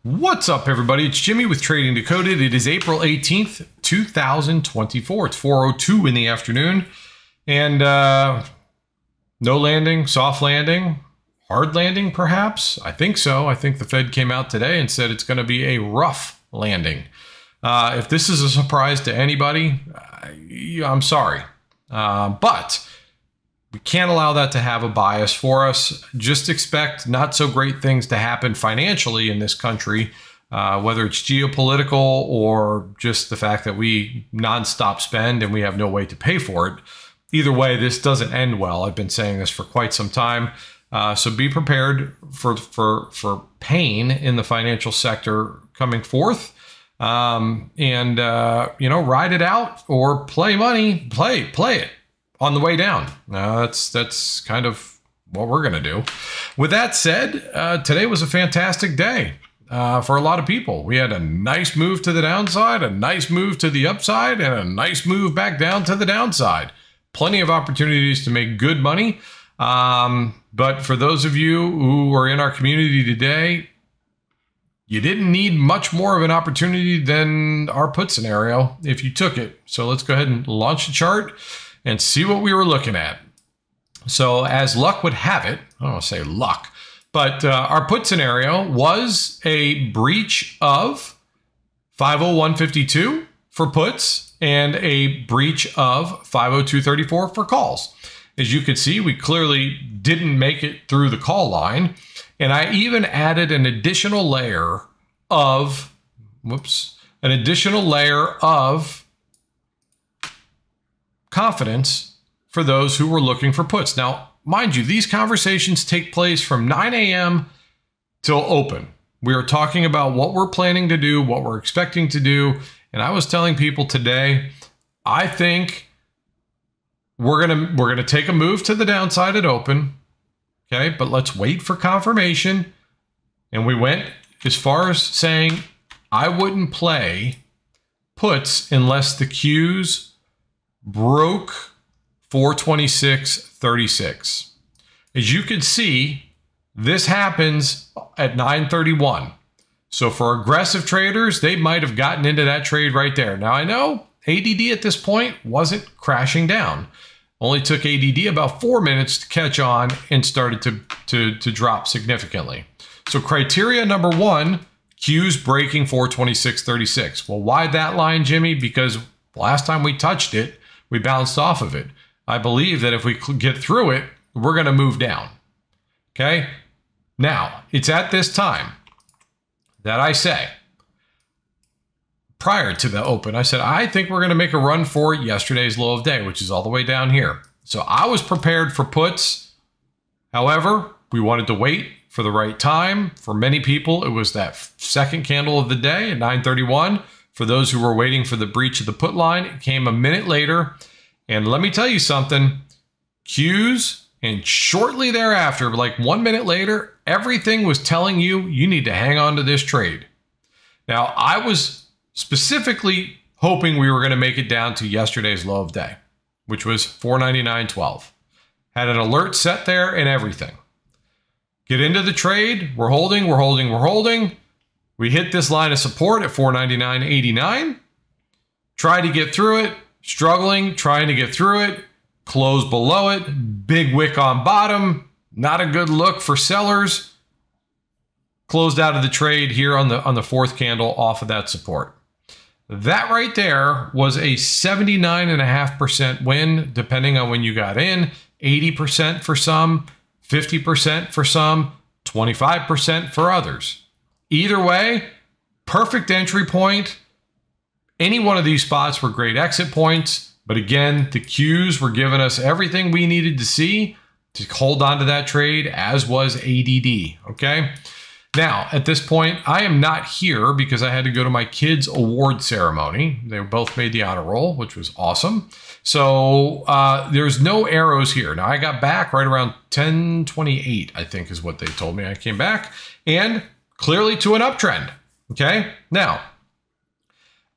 What's up, everybody? It's Jimmy with Trading Decoded. It is April 18th, 2024. It's 4:02 in the afternoon. And no landing, soft landing, hard landing, perhaps? I think so. I think the Fed came out today and said it's going to be a rough landing. If this is a surprise to anybody, I'm sorry. But we can't allow that to have a bias for us. Just expect not so great things to happen financially in this country, whether it's geopolitical or just the fact that we nonstop spend and we have no way to pay for it. Either way, this doesn't end well. I've been saying this for quite some time. So be prepared for pain in the financial sector coming forth. Ride it out or play money, play it on the way down. That's kind of what we're going to do. With that said, today was a fantastic day for a lot of people. We had a nice move to the downside, a nice move to the upside, and a nice move back down to the downside. Plenty of opportunities to make good money. But for those of you who are in our community today, you didn't need much more of an opportunity than our put scenario if you took it. So let's go ahead and launch the chart and see what we were looking at. So as luck would have it, I don't want to say luck, but our put scenario was a breach of 501.52 for puts and a breach of 502.34 for calls. As you can see, we clearly didn't make it through the call line. And I even added an additional layer of, confidence for those who were looking for puts. Now, mind you, these conversations take place from 9 a.m. till open. We are talking about what we're planning to do, what we're expecting to do. And I was telling people today, I think we're gonna take a move to the downside at open. Okay, but let's wait for confirmation. And we went as far as saying I wouldn't play puts unless the Qs broke 426.36. As you can see, this happens at 9:31. So for aggressive traders, they might have gotten into that trade right there. Now I know ADD at this point wasn't crashing down. Only took ADD about 4 minutes to catch on and started to drop significantly. So criteria number one, Qs breaking 426.36. Well, why that line, Jimmy? Because last time we touched it, we bounced off of it. I believe that if we get through it, we're going to move down. Okay. Now, it's at this time that I say, prior to the open, I said, I think we're going to make a run for yesterday's low of day, which is all the way down here. So I was prepared for puts. However, we wanted to wait for the right time. For many people, it was that second candle of the day at 9:31. For those who were waiting for the breach of the put line, it came a minute later. And let me tell you something, Qs, and shortly thereafter, like 1 minute later, everything was telling you, you need to hang on to this trade. Now, I was specifically hoping we were going to make it down to yesterday's low of day, which was 499.12. Had an alert set there and everything. Get into the trade. We're holding. We hit this line of support at 499.89. Try to get through it. Struggling, trying to get through it. Close below it. Big wick on bottom. Not a good look for sellers. Closed out of the trade here on the fourth candle off of that support. That right there was a 79.5% win, depending on when you got in. 80% for some, 50% for some, 25% for others. Either way, perfect entry point. Any one of these spots were great exit points. But again, the Qs were giving us everything we needed to see to hold on to that trade, as was ADD. Okay. Now, at this point, I am not here because I had to go to my kids' award ceremony. They both made the honor roll, which was awesome. So there's no arrows here. Now, I got back right around 10:28, I think is what they told me. I came back and clearly to an uptrend. Okay. Now,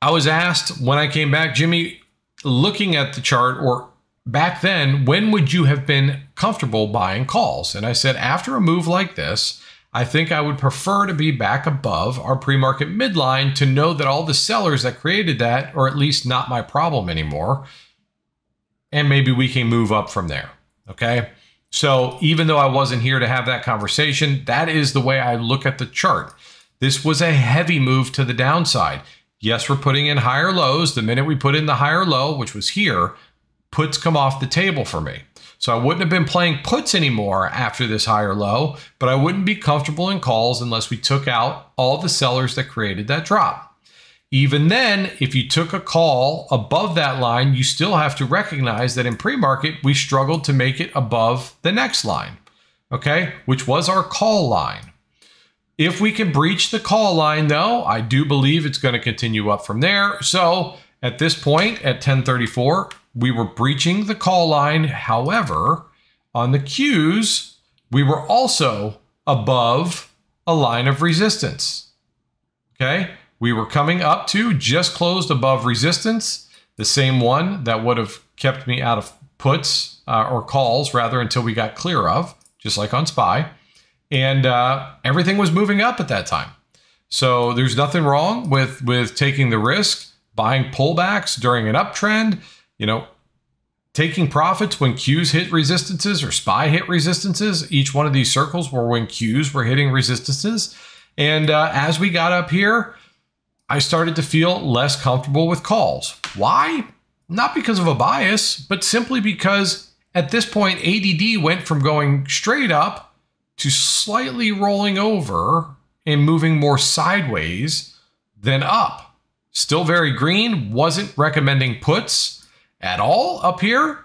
I was asked when I came back, Jimmy, looking at the chart, or back then, when would you have been comfortable buying calls? And I said, after a move like this, I think I would prefer to be back above our pre-market midline to know that all the sellers that created that are at least not my problem anymore. And maybe we can move up from there. Okay. So even though I wasn't here to have that conversation, that is the way I look at the chart. This was a heavy move to the downside. Yes, we're putting in higher lows. The minute we put in the higher low, which was here, puts come off the table for me. So I wouldn't have been playing puts anymore after this higher low, but I wouldn't be comfortable in calls unless we took out all the sellers that created that drop. Even then, if you took a call above that line, you still have to recognize that in pre-market, we struggled to make it above the next line, okay, which was our call line. If we can breach the call line, though, I do believe it's going to continue up from there. So at this point, at 1034, we were breaching the call line. However, on the Qs, we were also above a line of resistance. Okay, we were coming up to just closed above resistance, the same one that would have kept me out of puts or calls rather until we got clear of, just like on SPY. And everything was moving up at that time. So there's nothing wrong with taking the risk, buying pullbacks during an uptrend, you know, taking profits when Qs hit resistances or SPY hit resistances. Each one of these circles were when Qs were hitting resistances. And as we got up here, I started to feel less comfortable with calls. Why? Not because of a bias, but simply because at this point, ADD went from going straight up to slightly rolling over and moving more sideways than up. Still very green, wasn't recommending puts at all up here,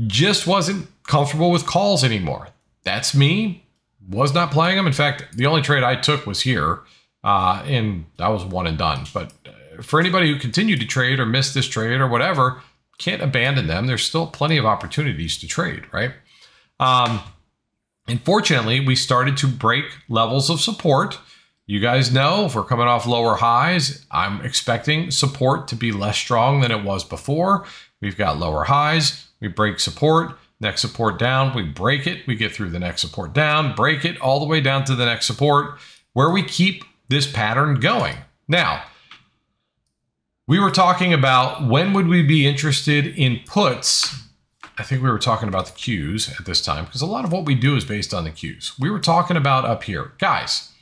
just wasn't comfortable with calls anymore. That's me, was not playing them. In fact, the only trade I took was here, and that was one and done. But for anybody who continued to trade or missed this trade or whatever, can't abandon them. There's still plenty of opportunities to trade, right? And fortunately, we started to break levels of support. You guys know if we're coming off lower highs, I'm expecting support to be less strong than it was before. We've got lower highs, we break support, next support down, we break it, we get through the next support down, break it all the way down to the next support, where we keep this pattern going. Now, we were talking about when would we be interested in puts. I think we were talking about the Qs at this time, because a lot of what we do is based on the Qs. We were talking about up here. Guys,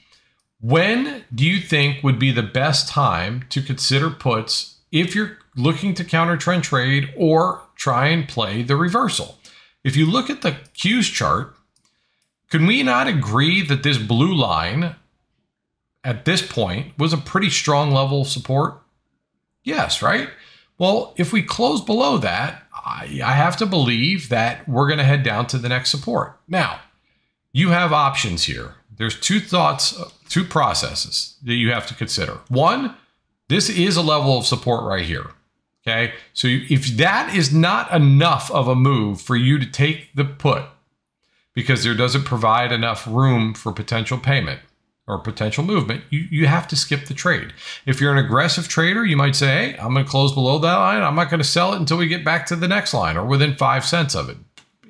when do you think would be the best time to consider puts if you're looking to counter trend trade or try and play the reversal? If you look at the Qs chart, can we not agree that this blue line at this point was a pretty strong level of support? Yes, right? Well, if we close below that, I have to believe that we're going to head down to the next support. Now, you have options here. There's two processes that you have to consider. One, this is a level of support right here. Okay, so if that is not enough of a move for you to take the put because there doesn't provide enough room for potential payment or potential movement, you have to skip the trade. If you're an aggressive trader, you might say, hey, I'm going to close below that line. I'm not going to sell it until we get back to the next line or within 5 cents of it,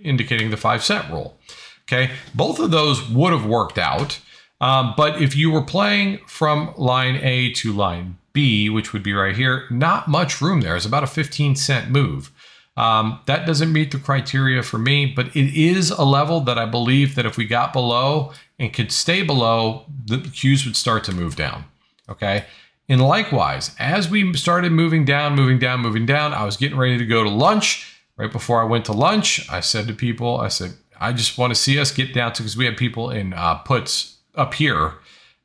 indicating the 5-cent rule. Okay, both of those would have worked out. But if you were playing from line A to line B, which would be right here, not much room there. It's about a 15-cent move. That doesn't meet the criteria for me, but it is a level that I believe that if we got below and could stay below, the Qs would start to move down. Okay. And likewise, as we started moving down, I was getting ready to go to lunch. Right before I went to lunch, I said to people, I just want to see us get down to, because we had people in puts up here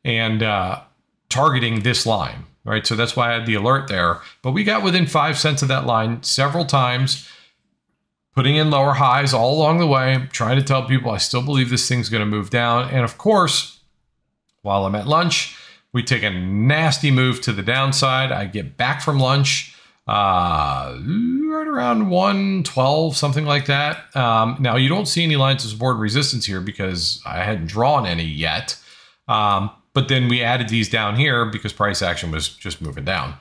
and targeting this line. Right, so that's why I had the alert there. But we got within 5 cents of that line several times, putting in lower highs all along the way, trying to tell people I still believe this thing's going to move down. And of course, while I'm at lunch, we take a nasty move to the downside. I get back from lunch right around 112, something like that. Now, you don't see any lines of support and resistance here because I hadn't drawn any yet. But then we added these down here because price action was just moving down.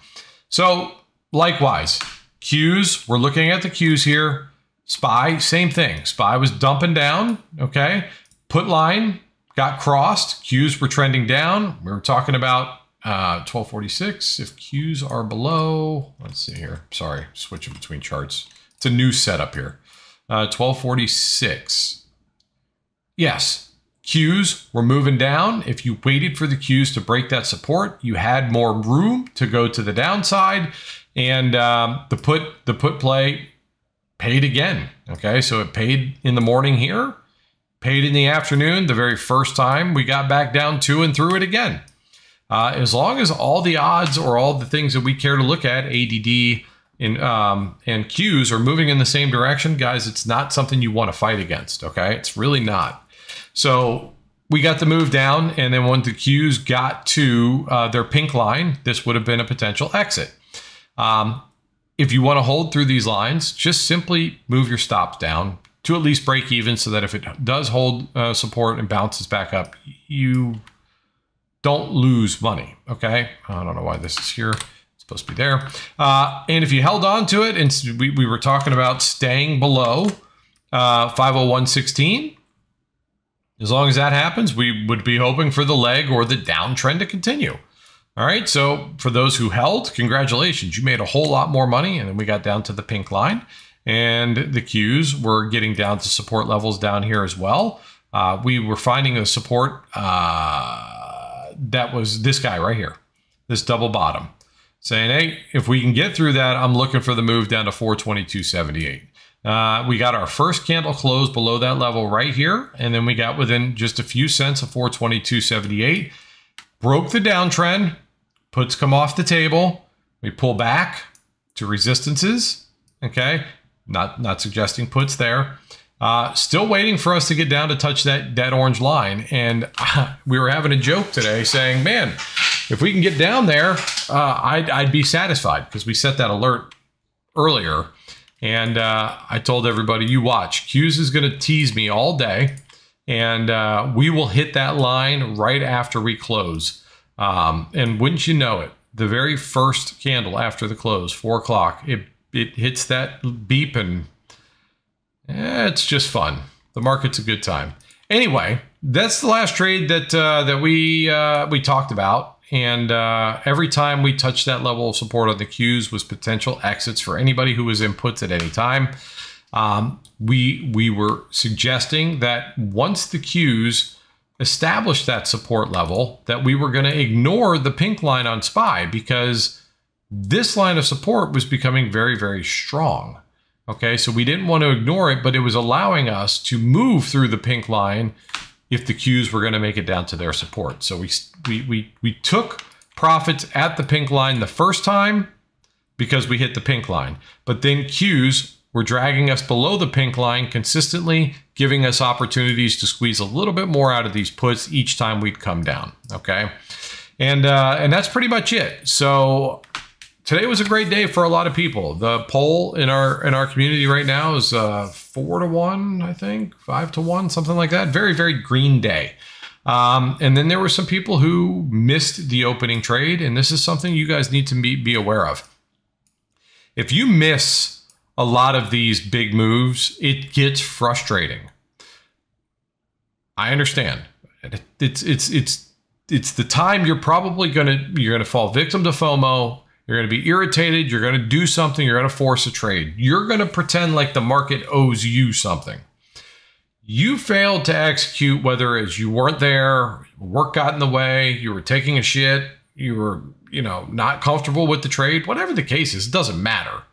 So likewise, Qs, we're looking at the Qs here. SPY, same thing. SPY was dumping down, okay? Put line got crossed. Qs were trending down. We were talking about 1246. If Qs are below, let's see here. Sorry, switching between charts. It's a new setup here. 1246. Yes, Qs were moving down. If you waited for the Qs to break that support, you had more room to go to the downside, and the put play paid again. Okay, so it paid in the morning here, paid in the afternoon. The very first time we got back down to and through it again. As long as all the odds or all the things that we care to look at, ADD and Qs, are moving in the same direction, guys, it's not something you want to fight against. Okay, it's really not. So we got the move down, and then when the Qs got to their pink line, this would have been a potential exit. If you want to hold through these lines, just simply move your stops down to at least break even, so that if it does hold support and bounces back up, you don't lose money. Okay, I don't know why this is here. It's supposed to be there. And if you held on to it, and we were talking about staying below 501.16. As long as that happens, we would be hoping for the leg or the downtrend to continue. All right, so for those who held, congratulations. You made a whole lot more money, and then we got down to the pink line, and the Qs were getting down to support levels down here as well. We were finding a support that was this guy right here, this double bottom, saying, hey, if we can get through that, I'm looking for the move down to 422.78. We got our first candle close below that level right here, and then we got within just a few cents of 422.78. Broke the downtrend, puts come off the table. We pull back to resistances. Okay, not suggesting puts there. Still waiting for us to get down to touch that orange line, and we were having a joke today saying, man, if we can get down there, I'd be satisfied, because we set that alert earlier. And I told everybody, you watch, Qs is going to tease me all day, and we will hit that line right after we close. And wouldn't you know it, the very first candle after the close, 4 o'clock, it hits that beep, and it's just fun. The market's a good time. Anyway, that's the last trade that we talked about. And every time we touched that level of support on the Qs was potential exits for anybody who was in puts at any time. We were suggesting that once the Qs established that support level, that we were going to ignore the pink line on SPY, because this line of support was becoming very, very strong. Okay, so we didn't want to ignore it, but it was allowing us to move through the pink line if the Qs were going to make it down to their support. So we took profits at the pink line the first time because we hit the pink line. But then Qs were dragging us below the pink line consistently, giving us opportunities to squeeze a little bit more out of these puts each time we'd come down. Okay, and that's pretty much it. So today was a great day for a lot of people. The poll in our community right now is 4-1, I think, 5-1, something like that. Very, very green day. And then there were some people who missed the opening trade, and this is something you guys need to be aware of. If you miss a lot of these big moves, it gets frustrating. I understand. It's the time you're probably gonna fall victim to FOMO. You're going to be irritated. You're going to do something. You're going to force a trade. You're going to pretend like the market owes you something. You failed to execute, whether it's you weren't there, work got in the way, you were taking a shit, you were, not comfortable with the trade, whatever the case is, it doesn't matter.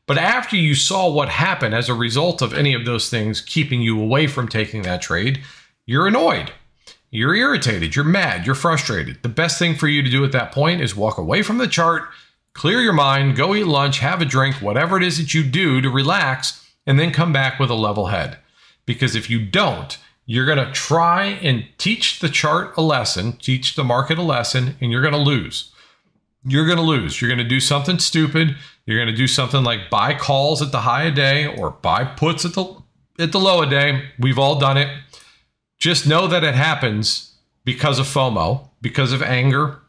But after you saw what happened as a result of any of those things keeping you away from taking that trade, you're annoyed. You're irritated. You're mad. You're frustrated. The best thing for you to do at that point is walk away from the chart, clear your mind, go eat lunch, have a drink, whatever it is that you do to relax, and then come back with a level head. Because if you don't, you're going to try and teach the chart a lesson, teach the market a lesson, and you're going to lose. You're going to lose. You're going to do something stupid. You're going to do something like buy calls at the high of day or buy puts at the low of day. We've all done it. Just know that it happens because of FOMO, because of anger,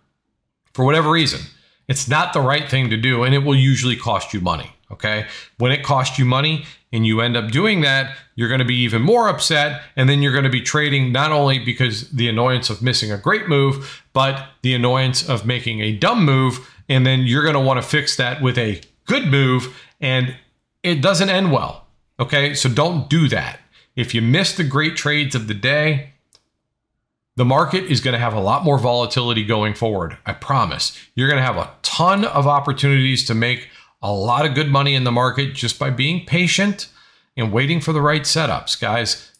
for whatever reason. It's not the right thing to do, and it will usually cost you money. Okay. When it costs you money and you end up doing that, you're going to be even more upset. And then you're going to be trading not only because the annoyance of missing a great move, but the annoyance of making a dumb move. And then you're going to want to fix that with a good move. And it doesn't end well. Okay. So don't do that. If you miss the great trades of the day, the market is going to have a lot more volatility going forward. I promise. You're going to have a ton of opportunities to make a lot of good money in the market just by being patient and waiting for the right setups. Guys,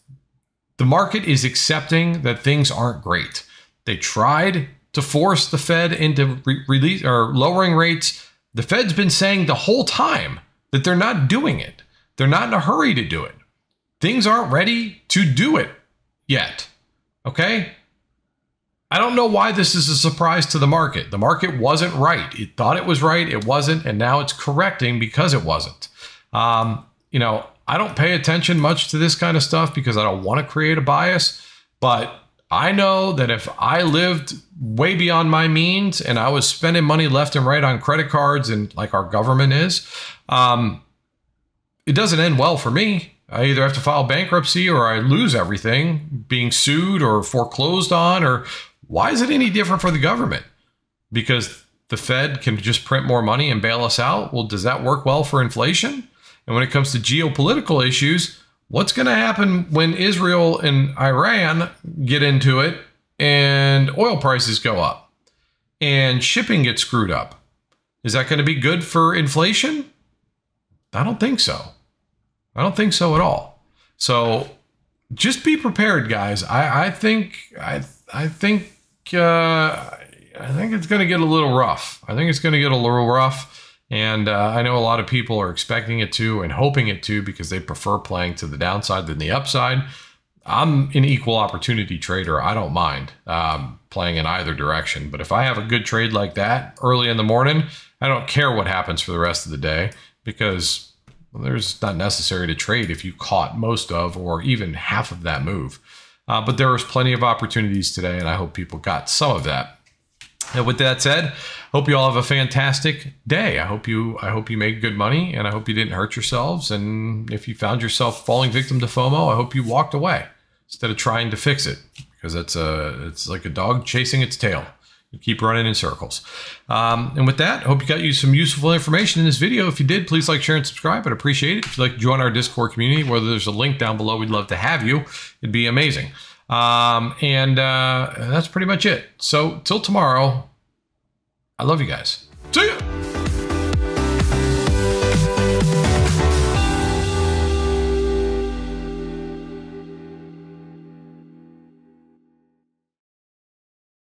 the market is accepting that things aren't great. They tried to force the Fed into release or lowering rates. The Fed's been saying the whole time that they're not doing it. They're not in a hurry to do it. Things aren't ready to do it yet. Okay? I don't know why this is a surprise to the market. The market wasn't right. It thought it was right. It wasn't. And now it's correcting because it wasn't. You know, I don't pay attention much to this kind of stuff because I don't want to create a bias. But I know that if I lived way beyond my means and I was spending money left and right on credit cards and like our government is, it doesn't end well for me. I either have to file bankruptcy or I lose everything, being sued or foreclosed on. Or why is it any different for the government? Because the Fed can just print more money and bail us out? Well, does that work well for inflation? And when it comes to geopolitical issues, what's going to happen when Israel and Iran get into it and oil prices go up and shipping gets screwed up? Is that going to be good for inflation? I don't think so. I don't think so at all. So just be prepared, guys. I think it's going to get a little rough. I think it's going to get a little rough. And I know a lot of people are expecting it to and hoping it to because they prefer playing to the downside than the upside. I'm an equal opportunity trader. I don't mind playing in either direction. But if I have a good trade like that early in the morning, I don't care what happens for the rest of the day because there's not necessary to trade if you caught most of or even half of that move. But there was plenty of opportunities today, and I hope people got some of that. And with that said, hope you all have a fantastic day. I hope you make good money, and I hope you didn't hurt yourselves. And if you found yourself falling victim to FOMO, I hope you walked away instead of trying to fix it, because it's like a dog chasing its tail. You keep running in circles. And with that, I hope you got some useful information in this video. If you did, please like, share, and subscribe. I'd appreciate it. If you'd like to join our Discord community, whether there's a link down below, we'd love to have you. It'd be amazing. And that's pretty much it. So till tomorrow, I love you guys.